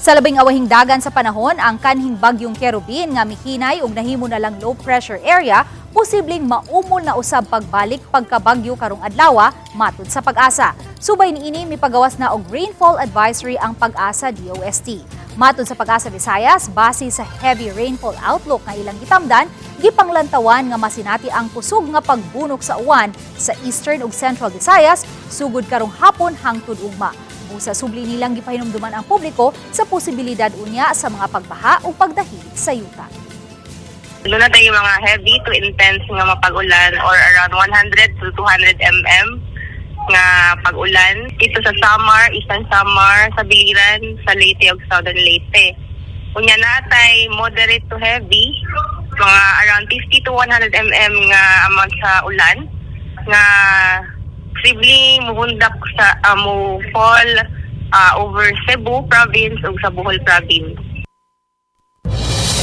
Sa labing awahing dagan sa panahon, ang kanhing bagyong Kerubin nga mihinay og nahimo na lang low pressure area, posibleng maumol na usab pagbalik pagkabagyo karong adlaw, matud sa Pag-asa. Subay niini mipagawas na og rainfall advisory ang Pag-asa DOST. Matud sa Pag-asa Visayas, base sa heavy rainfall outlook nga ilang gitamdan, gipanglantawan nga masinati ang kusog nga pagbunok sa uwan sa Eastern ug Central Visayas sugod karong hapon hangtod ugma. Busa subli nilang gipahinumduman ang publiko sa posibilidad unya sa mga pagbaha o pagdahi sa yuta. Doon na tayo mga heavy to intense nga mapag-ulan or around 100 to 200 mm nga pag-ulan. Ito sa Samar, Eastern Samar, sa Biliran, sa Leyte ug Southern Leyte. Unya natay moderate to heavy, mga around 50 to 100 mm nga amount sa ulan nga posibleng muhundak sa mo fall over Cebu province ug sa Bohol province.